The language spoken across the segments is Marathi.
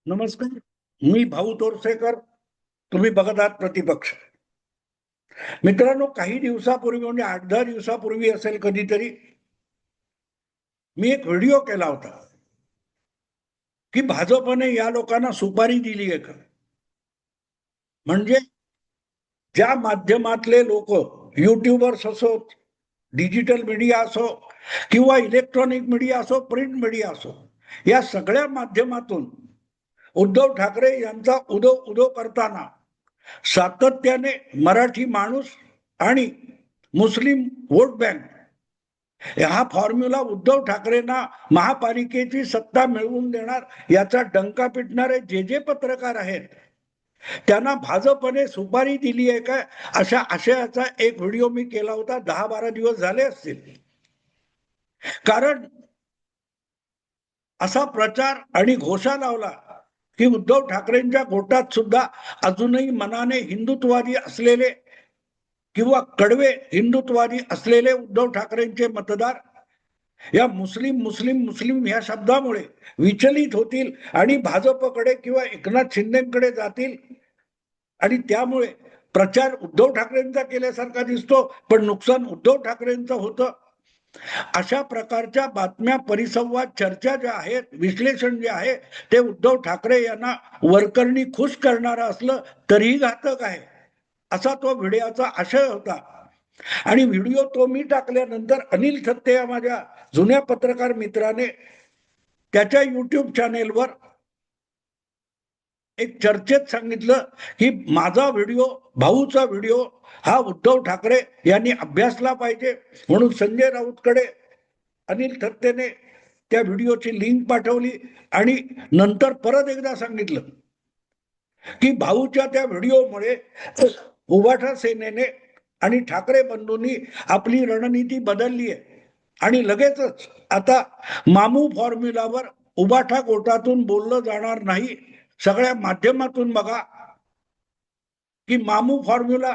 नमस्कार. मी भाऊ तोरसेकर. तुम्ही बघत आहात प्रतिपक्ष. मित्रांनो, काही दिवसापूर्वी म्हणजे 8-10 दिवसापूर्वी असेल कधीतरी, मी एक व्हिडिओ केला होता की भाजपने या लोकांना सुपारी दिली आहे का. म्हणजे ज्या माध्यमातले लोक, युट्यूबर्स असो, डिजिटल मीडिया असो किंवा इलेक्ट्रॉनिक मीडिया असो, प्रिंट मीडिया असो, या सगळ्या माध्यमातून उद्धव ठाकरे यांचा उदो उदो करताना सातत्याने मराठी माणूस आणि मुस्लिम वोट बँक हा फॉर्म्युला उद्धव ठाकरेंना महापालिकेची सत्ता मिळवून देणार याचा डंका पिटणारे जे जे पत्रकार आहेत त्यांना भाजपने सुपारी दिली आहे काय, अशा आशयाचा एक व्हिडिओ मी केला होता. 10-12 दिवस झाले असतील. कारण असा प्रचार आणि घोषा लावला की उद्धव ठाकरेंच्या गोटात सुद्धा अजूनही मनाने हिंदुत्ववादी असलेले किंवा कडवे हिंदुत्ववादी असलेले उद्धव ठाकरेंचे मतदार या मुस्लिम मुस्लिम मुस्लिम या शब्दामुळे विचलित होतील आणि भाजपकडे किंवा एकनाथ शिंदेकडे जातील आणि त्यामुळे प्रचार उद्धव ठाकरेंचा केल्यासारखा दिसतो पण नुकसान उद्धव ठाकरेंचं होतं. अशा प्रकारच्या बातम्या, परिसंवाद, चर्चा ज्या आहेत, विश्लेषण जे आहे ते उद्धव ठाकरे यांना वरकरणी खुश करणारं असलं तरीही घातक आहे, असा तो व्हिडिओचा आशय होता. आणि व्हिडिओ तो मी टाकल्यानंतर अनिल थत्ते या माझ्या जुन्या पत्रकार मित्राने त्याच्या युट्यूब चॅनेलवर एक चर्चेत सांगितलं की माझा व्हिडिओ, भाऊचा व्हिडिओ हा उद्धव ठाकरे यांनी अभ्यासला पाहिजे. म्हणून संजय राऊतकडे अनिल थत्तेने त्या व्हिडिओची लिंक पाठवली आणि नंतर परत एकदा सांगितलं की भाऊच्या त्या व्हिडिओमुळे उभाठा सेनेने आणि ठाकरे बंधूंनी आपली रणनीती बदलली आहे आणि लगेचच आता मामू फॉर्म्युलावर उभाठा गोटातून बोललं जाणार नाही. सगळ्या माध्यमातून बघा की मामू फॉर्म्युला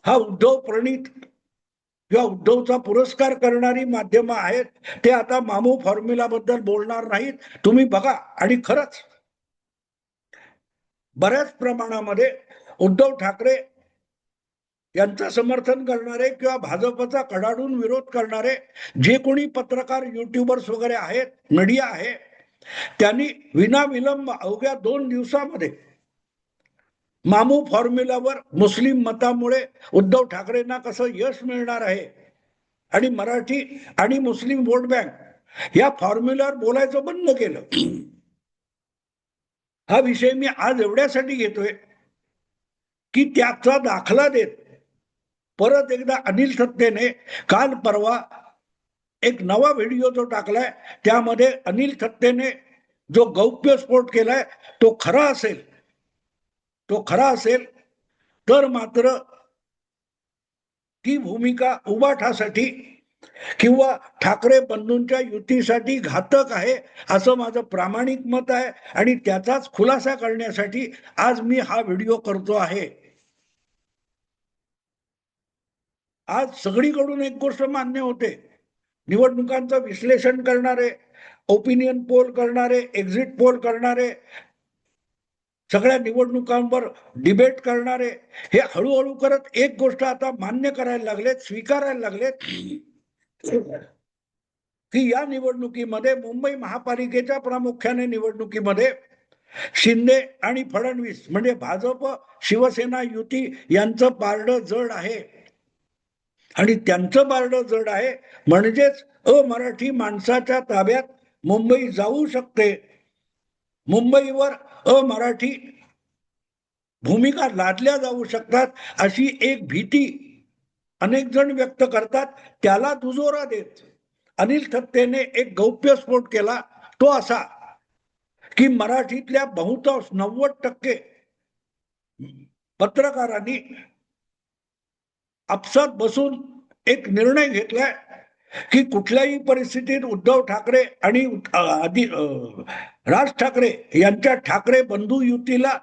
हा उद्धव प्रणित किंवा उद्धवचा पुरस्कार करणारी माध्यम आहेत, ते आता मामू फॉर्म्युला बद्दल बोलणार नाहीत. तुम्ही बघा. आणि खरंच बऱ्याच प्रमाणामध्ये उद्धव ठाकरे यांचं समर्थन करणारे किंवा भाजपचा कडाडून विरोध करणारे जे कोणी पत्रकार, युट्यूबर्स वगैरे आहेत, मीडिया आहे, त्यांनी विनाविलंब अवघ्या 2 दिवसामध्ये मामू फॉर्म्युलावर मुस्लिम मतामुळे उद्धव ठाकरेंना कसं यश मिळणार आहे आणि मराठी आणि मुस्लिम वोट बँक या फॉर्म्युलावर बोलायचं बंद केलं. हा विषय मी आज एवढ्यासाठी घेतोय की त्याचा दाखला देत परत एकदा अनिल थत्तेने काल परवा एक नवा व्हिडिओ जो टाकलाय त्यामध्ये अनिल थत्तेने जो गौप्यस्फोट केलाय तो खरा असेल तर मात्र ती भूमिका उबाठासाठी किंवा ठाकरे बंधूंच्या युतीसाठी घातक आहे असं माझं प्रामाणिक मत आहे आणि त्याचाच खुलासा करण्यासाठी आज मी हा व्हिडिओ करतो आहे. आज सगळीकडून एक गोष्ट मान्य होते, निवडणुकांचं विश्लेषण करणारे, ओपिनियन पोल करणारे, एक्झिट पोल करणारे, सगळ्या निवडणुकांवर डिबेट करणारे हे हळूहळू करत एक गोष्ट आता मान्य करायला लागलेत, स्वीकारायला लागलेत की या निवडणुकीमध्ये, मुंबई महापालिकेच्या प्रामुख्याने निवडणुकीमध्ये शिंदे आणि फडणवीस म्हणजे भाजप शिवसेना युती यांचं पारडं जड आहे. आणि त्यांचं पारडं जड आहे म्हणजेच अमराठी माणसाच्या ताब्यात मुंबई जाऊ शकते, मुंबईवर अमराठी भूमिका लादल्या जाऊ शकतात अशी एक भीती अनेक जण व्यक्त करतात. त्याला दुजोरा देत अनिल थत्तेने एक गौप्यस्फोट केला, तो असा की मराठीतल्या बहुतांश 90% पत्रकारांनी आपसात बसून एक निर्णय घेतलाय की कुठल्याही परिस्थितीत उद्धव ठाकरे आणि राज ठाकरे यांच्या ठाकरे बंधू युतीला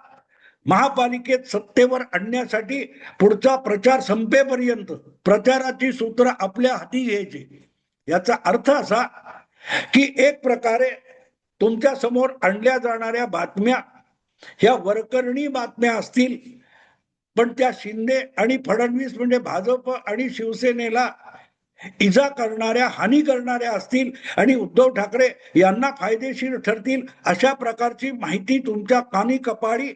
महापालिकेत सत्तेवर आणण्यासाठी पुढचा प्रचार संपेपर्यंत प्रचाराची सूत्र आपल्या हाती घ्यायची. याचा अर्थ असा की एक प्रकारे तुमच्या समोर आणल्या जाणाऱ्या बातम्या ह्या वरकरणी बातम्या असतील, पण त्या शिंदे आणि फडणवीस म्हणजे भाजप आणि शिवसेनेला इजा करणाऱ्या, हानी करणाऱ्या असतील आणि उद्धव ठाकरे यांना फायदेशीर ठरतील अशा प्रकारची माहिती तुमच्या कानी कपाळी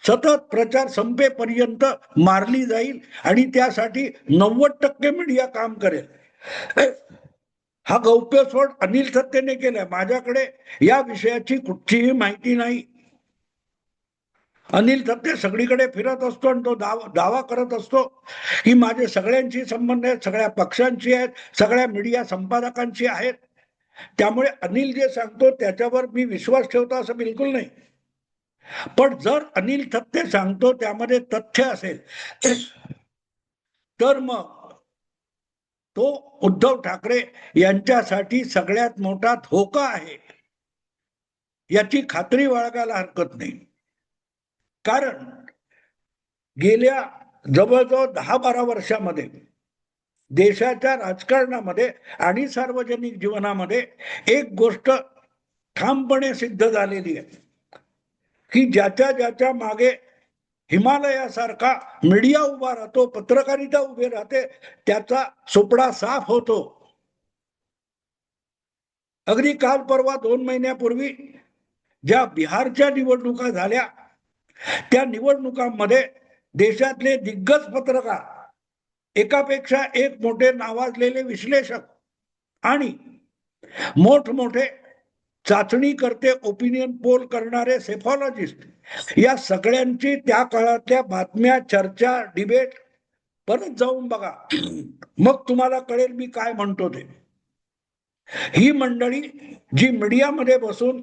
सतत प्रचार संपेपर्यंत मारली जाईल आणि त्यासाठी 90% मीडिया काम करेल. हा गौप्यस्फोट अनिल थत्तेने केलाय. माझ्याकडे या विषयाची कुठचीही माहिती नाही. अनिल थत्ते सगळीकडे फिरत असतो आणि तो दावा करत असतो की माझे सगळ्यांशी संबंध आहेत, सगळ्या पक्षांची आहेत, सगळ्या मीडिया संपादकांची आहेत. त्यामुळे अनिल जे सांगतो त्याच्यावर मी विश्वास ठेवतो असं बिलकुल नाही. पण जर अनिल थत्ते सांगतो त्यामध्ये तथ्य असेल तर मग तो उद्धव ठाकरे यांच्यासाठी सगळ्यात मोठा धोका आहे याची खात्री बाळगायला हरकत नाही. कारण गेल्या जवळजवळ 10-12 वर्षामध्ये देशाच्या राजकारणामध्ये आणि सार्वजनिक जीवनामध्ये एक गोष्ट ठामपणे सिद्ध झालेली आहे की ज्याच्या मागे हिमालयासारखा मीडिया उभा राहतो, पत्रकारिता उभी राहते, त्याचा सोपडा साफ होतो. अगदी काल परवा 2 महिन्यापूर्वी ज्या बिहारच्या निवडणुका झाल्या त्या निवडणुकांमध्ये देशातले दिग्गज पत्रकार, एकापेक्षा एक मोठे नावाजलेले विश्लेषक आणि मोठमोठे चाचणी करते, ओपिनियन पोल करणारे सेफॉलॉजिस्ट या सगळ्यांची त्या काळातल्या बातम्या, चर्चा, डिबेट परत जाऊन बघा. मग तुम्हाला कळेल मी काय म्हणतो ते. ही मंडळी जी मीडियामध्ये बसून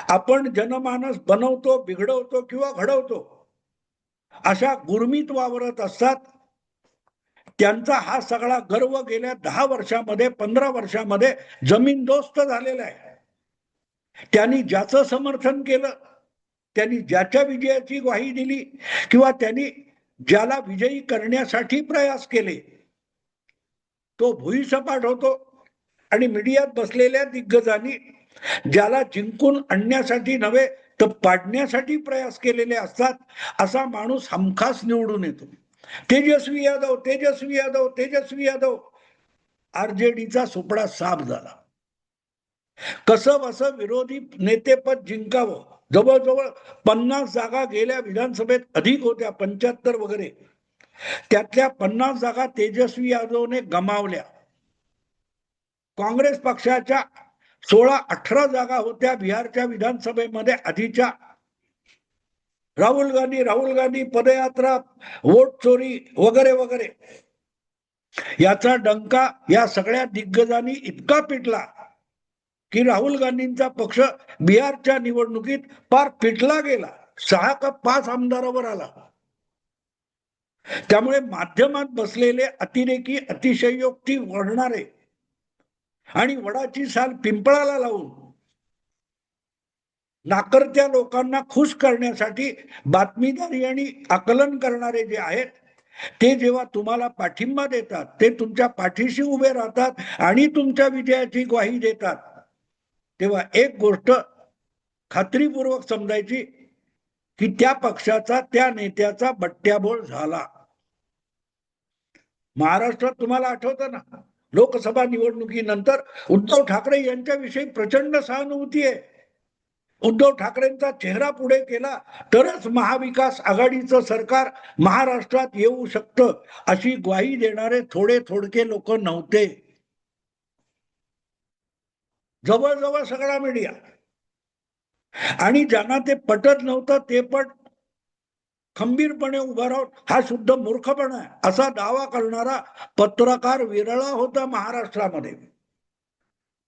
आपण जनमानस बनवतो, बिघडवतो किंवा घडवतो अशा गुरमीत वावरत असतात. त्यांचा हा सगळा गर्व गेल्या 10 वर्षामध्ये 15 वर्षामध्ये जमीनदोस्त झालेला आहे. त्यांनी ज्याचं समर्थन केलं, त्यांनी ज्याच्या विजयाची ग्वाही दिली किंवा त्यांनी ज्याला विजयी करण्यासाठी प्रयास केले तो भुईसपाट होतो. आणि मीडियात बसलेल्या दिग्गजांनी ज्याला जिंकून आणण्यासाठी नव्हे तर पाडण्यासाठी प्रयास केलेले असतात असा माणूस हमखास निवडून येतो. तेजस्वी यादव, तेजस्वी यादव, तेजस्वी यादव, आरजेडीचा सुपडा साफ झाला. कसं बसं विरोधी नेतेपद जिंकावं. जवळजवळ 50 जागा गेल्या विधानसभेत अधिक होत्या, 75 वगैरे. त्यातल्या 50 जागा तेजस्वी यादवने गमावल्या. काँग्रेस पक्षाच्या 16-18 जागा होत्या बिहारच्या विधानसभेमध्ये आधीच्या. राहुल गांधी पदयात्रा, वोट चोरी वगैरे वगैरे याचा डंका या सगळ्या दिग्गजांनी इतका पिटला की राहुल गांधींचा पक्ष बिहारच्या निवडणुकीत पार पिटला गेला, 6 का 5 आमदारावर आला. त्यामुळे माध्यमात बसलेले अतिरेकी, अतिशयोक्ती वळणारे आणि वडाची साल पिंपळाला लावून नाकर्त्या लोकांना खुश करण्यासाठी बातमीदारी आणि आकलन करणारे जे आहेत ते जेव्हा तुम्हाला पाठिंबा देतात, ते तुमच्या पाठीशी उभे राहतात आणि तुमच्या विजयाची ग्वाही देतात, तेव्हा एक गोष्ट खात्रीपूर्वक समजायची की त्या पक्षाचा, त्या नेत्याचा बट्ट्याबोळ झाला. महाराष्ट्रात तुम्हाला आठवतं ना, लोकसभा निवडणुकीनंतर उद्धव ठाकरे यांच्याविषयी प्रचंड सहानुभूती आहे. उद्धव ठाकरेंचा चेहरा पुढे केला तरच महाविकास आघाडीचं सरकार महाराष्ट्रात येऊ शकतं अशी ग्वाही देणारे थोडके लोक नव्हते. जवळजवळ सगळा मीडिया. आणि ज्यांना ते पटत नव्हतं ते पण खंबीरपणे उभा राहून हा शुद्ध मूर्खपणा आहे असा दावा करणारा पत्रकार विरळा होता महाराष्ट्रामध्ये.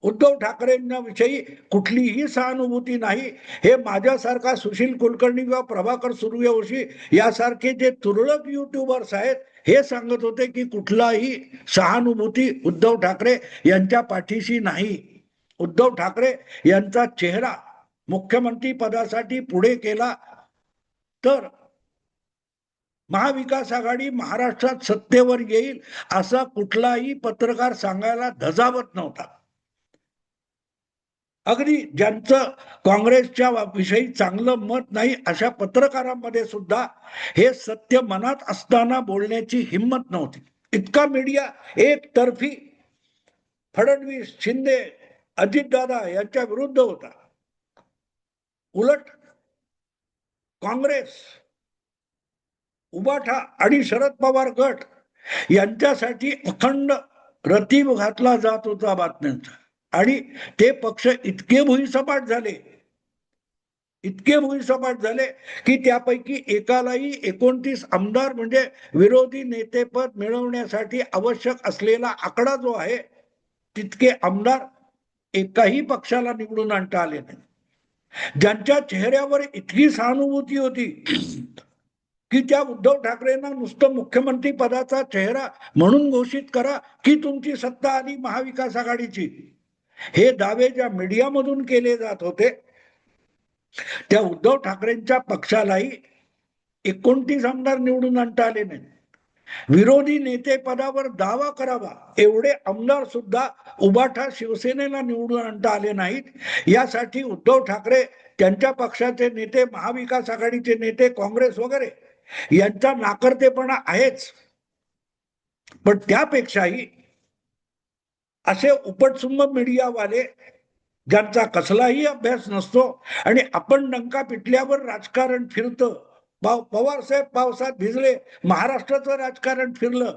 उद्धव ठाकरेंना विषयी कुठलीही सहानुभूती नाही हे माझ्यासारखा सुशील कुलकर्णी किंवा प्रभाकर सूर्यवंशी यासारखे जे तुरळक युट्यूबर्स आहेत हे सांगत होते की कुठलाही सहानुभूती उद्धव ठाकरे यांच्या पाठीशी नाही. उद्धव ठाकरे यांचा चेहरा मुख्यमंत्री पदासाठी पुढे केला तर महाविकास आघाडी महाराष्ट्रात सत्तेवर येईल असा कुठलाही पत्रकार सांगायला धजावत नव्हता. अगदी ज्यांचं काँग्रेसच्या विषयी चांगलं मत नाही अशा पत्रकारांमध्ये सुद्धा हे सत्य मनात असताना बोलण्याची हिंमत नव्हती. इतका मीडिया एकतर्फी फडणवीस, शिंदे, अजितदादा यांच्या विरुद्ध होता. उलट काँग्रेस, उबाठा आणि शरद पवार गट यांच्यासाठी अखंड रतीब घातला जात होता बातम्यांचा. आणि ते पक्ष इतके भुईसपाट झाले की त्यापैकी एकालाही 29 आमदार म्हणजे विरोधी नेतेपद मिळवण्यासाठी आवश्यक असलेला आकडा जो आहे तितके आमदार एकाही पक्षाला निवडून आणता आले नाही. ज्यांच्या चेहऱ्यावर इतकी सहानुभूती होती की त्या उद्धव ठाकरेंना नुसतं मुख्यमंत्री पदाचा चेहरा म्हणून घोषित करा की तुमची सत्ता आली महाविकास आघाडीची, हे दावे ज्या मीडियामधून केले जात होते त्या उद्धव ठाकरेंच्या पक्षालाही 29 आमदार निवडून आणता आले नाही. विरोधी नेते पदावर दावा करावा एवढे आमदार सुद्धा उबाठा शिवसेनेला निवडून आणता आले नाहीत. यासाठी उद्धव ठाकरे, त्यांच्या पक्षाचे नेते, महाविकास आघाडीचे नेते, काँग्रेस वगैरे यांचा नाकर्तेपणा आहेच. पण त्यापेक्षाही असे उपटसुंब मीडियावाले ज्यांचा कसलाही अभ्यास नसतो आणि आपण डंका पिटल्यावर राजकारण फिरतं, पवार साहेब पावसात भिजले, महाराष्ट्राचं राजकारण फिरलं,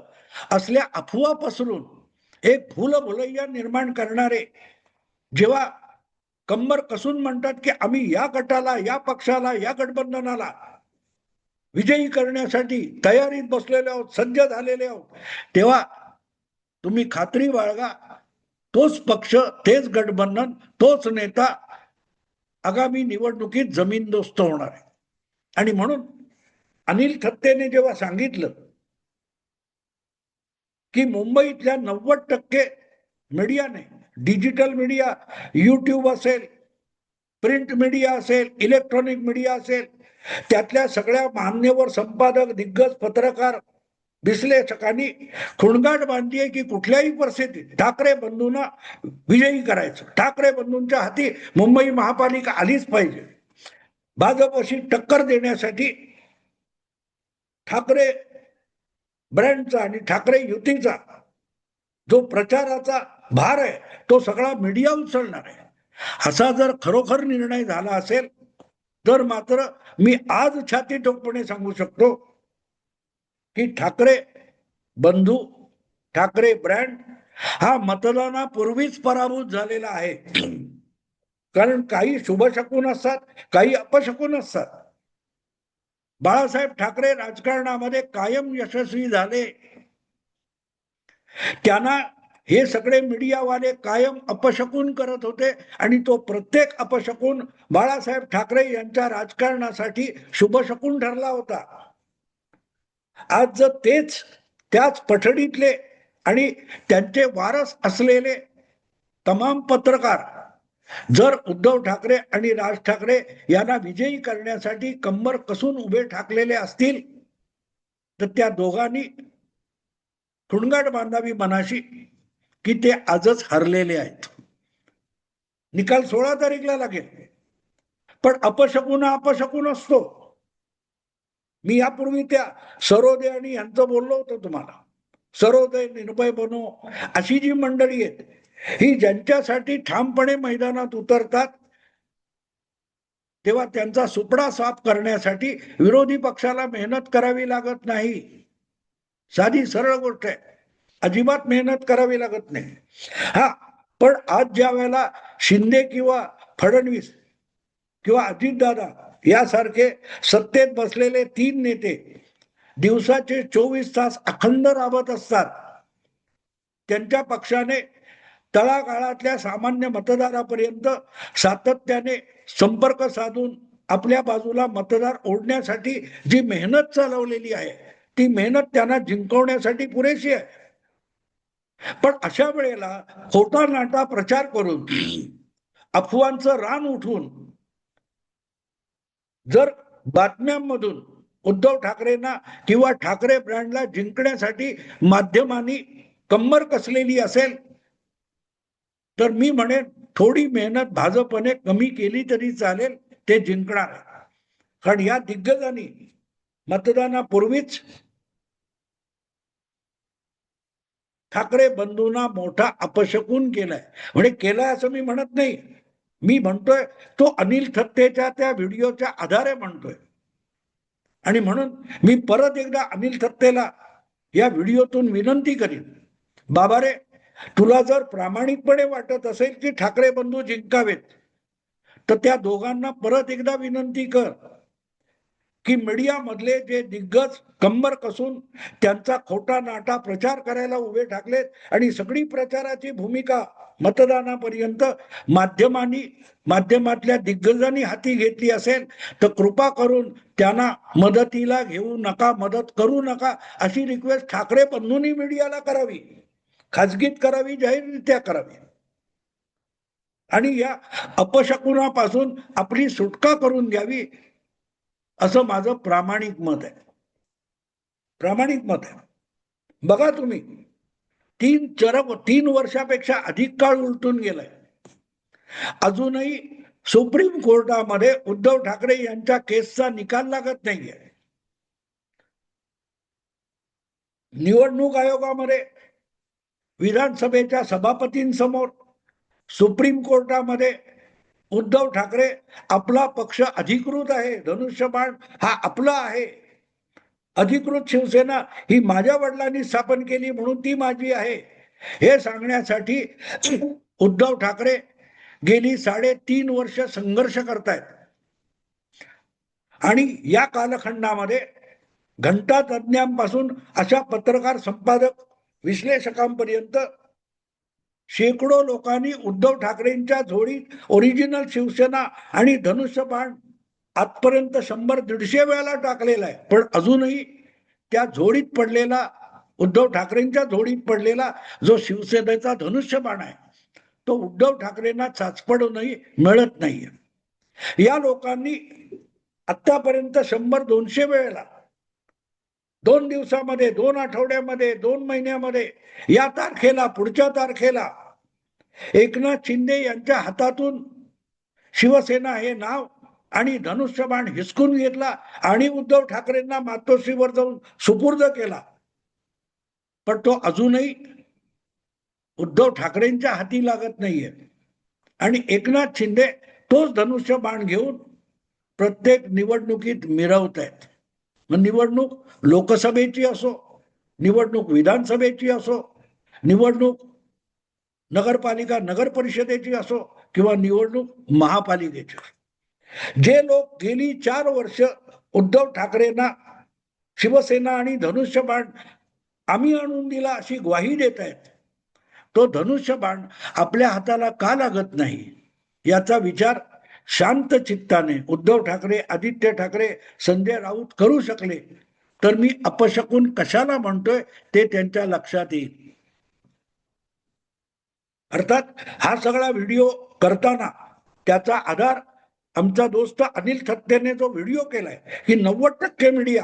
असल्या अफवा पसरून एक भूलभुलैया निर्माण करणारे जेव्हा कंबर कसून म्हणतात की आम्ही या गटाला, या पक्षाला, या गठबंधनाला विजयी करण्यासाठी तयारीत बसलेले आहोत, सज्ज झालेले आहोत, तेव्हा तुम्ही खात्री बाळगा तोच पक्ष, तेच गठबंधन, तोच नेता आगामी निवडणुकीत जमीनदोस्त होणार आहे. आणि म्हणून अनिल थत्तेने जेव्हा सांगितलं की मुंबईतल्या 90% मीडियाने, डिजिटल मीडिया, युट्यूब असेल, प्रिंट मीडिया असेल, इलेक्ट्रॉनिक मीडिया असेल, त्यातल्या सगळ्या मान्यवर संपादक, दिग्गज पत्रकार, विश्लेषकांनी खुणगाट बांधली आहे की कुठल्याही परिस्थितीत ठाकरे बंधूंना विजयी करायचं, ठाकरे बंधूंच्या हाती मुंबई महापालिका आलीच पाहिजे. भाजपशी टक्कर देण्यासाठी ठाकरे ब्रँडचा आणि ठाकरे युतीचा जो प्रचाराचा भार आहे तो सगळा मीडिया उचलणार आहे. असा जर खरोखर निर्णय झाला असेल तर मात्र मी आज छाती ठोकपणे सांगू शकतो की ठाकरे बंधू, ठाकरे ब्रँड हा मतदानापूर्वीच पराभूत झालेला आहे. कारण काही शुभशकून असतात, काही अपशकून असतात. बाळासाहेब ठाकरे राजकारणामध्ये कायम यशस्वी झाले, त्यांना हे सगळे मीडियावाले कायम अपशकून करत होते आणि तो प्रत्येक अपशकून बाळासाहेब ठाकरे यांच्या राजकारणासाठी शुभशकून ठरला होता. आज जर त्याच पठडीतले आणि त्यांचे वारस असलेले तमाम पत्रकार जर उद्धव ठाकरे आणि राज ठाकरे यांना विजयी करण्यासाठी कंबर कसून उभे ठाकलेले असतील तर त्या दोघांनी ठुणगाट बांधावी मनाशी की ते आजच हरलेले आहेत. निकाल 16 तारीखला लागेल, पण अपशकून असतो. मी यापूर्वी त्या सरोदे आणि यांचं बोललो होतो तुम्हाला. सरोदे, निर्भय बनो अशी जी मंडळी आहेत ही ज्यांच्यासाठी ठामपणे मैदानात उतरतात तेव्हा त्यांचा सुपडा साफ करण्यासाठी विरोधी पक्षाला मेहनत करावी लागत नाही. साधी सरळ गोष्ट आहे, अजिबात मेहनत करावी लागत नाही. हा, पण आज ज्या वेळेला शिंदे किंवा फडणवीस किंवा अजितदादा यासारखे सत्तेत बसलेले 3 नेते दिवसाचे 24 तास अखंड राबत असतात, त्यांच्या पक्षाने तळागाळातल्या सामान्य मतदारापर्यंत सातत्याने संपर्क साधून आपल्या बाजूला मतदार ओढण्यासाठी जी मेहनत चालवलेली आहे ती मेहनत त्यांना जिंकवण्यासाठी पुरेशी आहे. पण अशा वेळेला खोटा नाटा प्रचार करून अफवांचं रान उठवून जर बातम्यांमधून उद्धव ठाकरेंना किंवा ठाकरे ब्रँडला जिंकण्यासाठी माध्यमांनी कंबर कसलेली असेल तर मी म्हणेन थोडी मेहनत भाजपने कमी केली तरी चालेल, ते जिंकणार आहे. कारण या दिग्गजांनी मतदानापूर्वीच ठाकरे बंधूंना मोठा अपशकून केलाय. म्हणजे केलाय असं मी म्हणत नाही, मी म्हणतोय तो अनिल थत्तेच्या त्या व्हिडिओच्या आधारे म्हणतोय. आणि म्हणून मी परत एकदा अनिल थत्तेला या व्हिडिओतून विनंती करीन, बाबा रे, तुला जर प्रामाणिकपणे वाटत असेल की ठाकरे बंधू जिंकावेत, तर त्या दोघांना परत एकदा विनंती कर की मीडियामधले जे दिग्गज कंबर कसून त्यांचा खोटा नाटा प्रचार करायला उभे ठाकलेत आणि सगळी प्रचाराची भूमिका मतदानापर्यंत माध्यमातल्या दिग्गजांनी हाती घेतली असेल, तर कृपा करून त्यांना मदतीला घेऊ नका, मदत करू नका, अशी रिक्वेस्ट ठाकरे बंधूंनी मीडियाला करावी, खाजगीत करावी, जाहीररित्या करावी. आणि या अपशकुनापासून आपली सुटका करून घ्यावी, असं माझं प्रामाणिक मत आहे. प्रामाणिक मत आहे. बघा तुम्ही, 3 वर्षापेक्षा अधिक काळ उलटून गेलाय, अजूनही सुप्रीम कोर्टामध्ये उद्धव ठाकरे यांच्या केसचा निकाल लागत नाहीये. निवडणूक आयोगामध्ये, विधानसभेच्या सभापतींसमोर, सुप्रीम कोर्टामध्ये उद्धव ठाकरे आपला पक्ष अधिकृत आहे, धनुष्यबाण हा आपला आहे, अधिकृत शिवसेना ही माझ्या वडिलांनी स्थापन केली म्हणून ती माझी आहे, हे सांगण्यासाठी उद्धव ठाकरे गेली 3.5 वर्ष संघर्ष करतायत. आणि या कालखंडामध्ये घंटा तज्ञांपासून अशा पत्रकार, संपादक, विश्लेषकांपर्यंत शेकडो लोकांनी उद्धव ठाकरेंच्या झोळीत ओरिजिनल शिवसेना आणि धनुष्यबाण आजपर्यंत 100-150 वेळाला टाकलेला आहे. पण अजूनही त्या झोळीत पडलेला, उद्धव ठाकरेंच्या झोळीत पडलेला जो शिवसेनेचा धनुष्यबाण आहे, तो उद्धव ठाकरेंना चाचपडूनही मिळत नाहीये. या लोकांनी आतापर्यंत 100-200 वेळेला, 2 दिवसामध्ये, 2 आठवड्यामध्ये, 2 महिन्यामध्ये, या तारखेला, पुढच्या तारखेला एकनाथ शिंदे यांच्या हातातून शिवसेना हे नाव आणि धनुष्यबाण हिसकून घेतला आणि उद्धव ठाकरेंना मातोश्रीवर जाऊन सुपूर्द केला. पण तो अजूनही उद्धव ठाकरेंच्या हाती लागत नाहीये. आणि एकनाथ शिंदे तोच धनुष्यबाण घेऊन प्रत्येक निवडणुकीत मिरवत आहेत. मग निवडणूक लोकसभेची असो, निवडणूक विधानसभेची असो, निवडणूक नगरपालिका, नगर परिषदेची असो, किंवा निवडणूक महापालिकेची, जे लोक गेली 4 वर्ष उद्धव ठाकरेंना शिवसेना आणि धनुष्यबाण आम्ही आणून दिला अशी ग्वाही देत आहेत, तो धनुष्यबाण आपल्या हाताला का लागत नाही, याचा विचार शांत चित्ताने उद्धव ठाकरे, आदित्य ठाकरे, संजय राऊत करू शकले तर मी अपशकुन कशाला म्हणतोय ते त्यांच्या लक्षात येईल. अर्थात हा सगळा व्हिडिओ करताना त्याचा आधार आमचा दोस्त अनिल थत्तेने जो व्हिडिओ केलाय की 90% मीडिया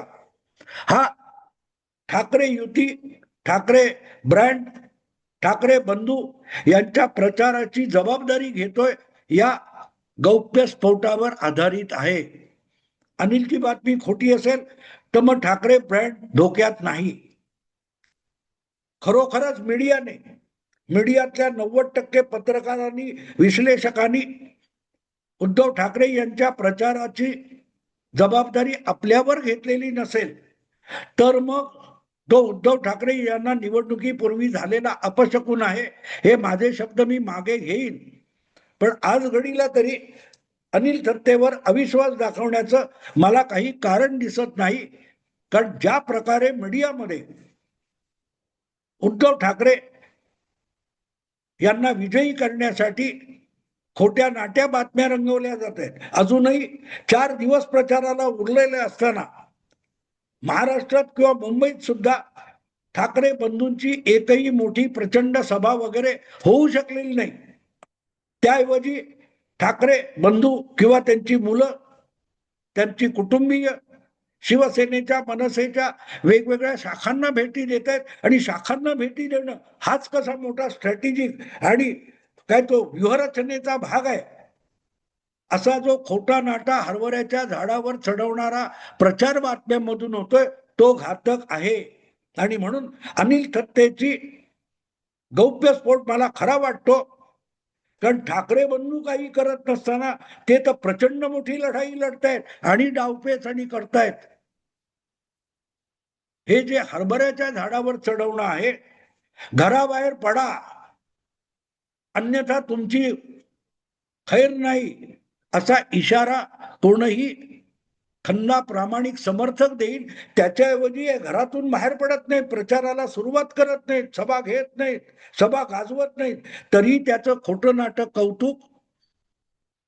हा ठाकरे युती, ठाकरे ब्रँड, ठाकरे बंधू यांच्या प्रचाराची जबाबदारी घेतोय, या गौप्यस्फोटावर आधारित आहे. अनिलची बातमी खोटी असेल तर मग ठाकरे ब्रँड धोक्यात नाही. खरोखरच मीडियातल्या 90% पत्रकारांनी, विश्लेषकांनी उद्धव ठाकरे यांच्या प्रचाराची जबाबदारी आपल्यावर घेतलेली नसेल तर मग तो उद्धव ठाकरे यांना निवडणुकीपूर्वी झालेला अपशकुन आहे, हे माझे शब्द मी मागे घेईन. पण आज घडीला तरी अनिल थत्तेवर अविश्वास दाखवण्याचं मला काही कारण दिसत नाही. कारण ज्या प्रकारे मीडियामध्ये उद्धव ठाकरे यांना विजयी करण्यासाठी खोट्या नाट्या बातम्या रंगवल्या जात आहेत, अजूनही 4 दिवस प्रचाराला उरलेले असताना महाराष्ट्रात किंवा मुंबईत सुद्धा ठाकरे बंधूंची एकही मोठी प्रचंड सभा वगैरे होऊ शकलेली नाही. त्याऐवजी ठाकरे बंधू किंवा त्यांची मुलं, त्यांची कुटुंबीय शिवसेनेच्या, मनसेच्या वेगवेगळ्या शाखांना भेटी देत आहेत. आणि शाखांना भेटी देणं हाच कसा मोठा स्ट्रॅटेजिक आणि काय तो व्यूहरचनेचा भाग आहे. असा जो खोटा नाटा हरभऱ्याच्या झाडावर चढवणारा प्रचार बातम्यांमधून होतोय तो घातक आहे. आणि म्हणून अनिल थत्तेची गौप्यस्फोट मला खरा वाटतो. कारण ठाकरे बंधू काही करत नसताना ते तर प्रचंड मोठी लढाई लढतायत आणि डावपेच आणि करतायत. हे जे हरभऱ्याच्या झाडावर चढवणं आहे, घराबाहेर पडा अन्यथा तुमची खैर नाही, असा इशारा कोणही खन्ना प्रामाणिक समर्थक देईल. त्याच्याऐवजी घरातून बाहेर पडत नाहीत, प्रचाराला सुरुवात करत नाहीत, सभा घेत नाहीत, सभा गाजवत नाहीत, तरी त्याचं खोटं नाटक कौतुक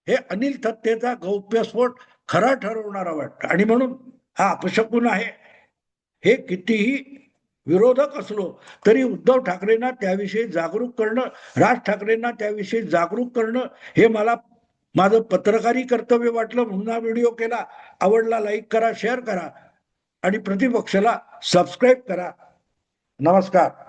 हे अनिल थत्तेचा गौप्यस्फोट खरा ठरवणारा वाटतं. आणि म्हणून हा अपशकुन आहे. हे कितीही विरोधक असलो तरी उद्धव ठाकरेंना त्याविषयी जागरूक करणं, राज ठाकरेंना त्याविषयी जागरूक करणं हे मला माझं पत्रकारी कर्तव्य वाटलं म्हणून हा व्हिडिओ केला. आवडला लाईक करा, शेअर करा आणि प्रतिपक्षाला सबस्क्राईब करा. नमस्कार.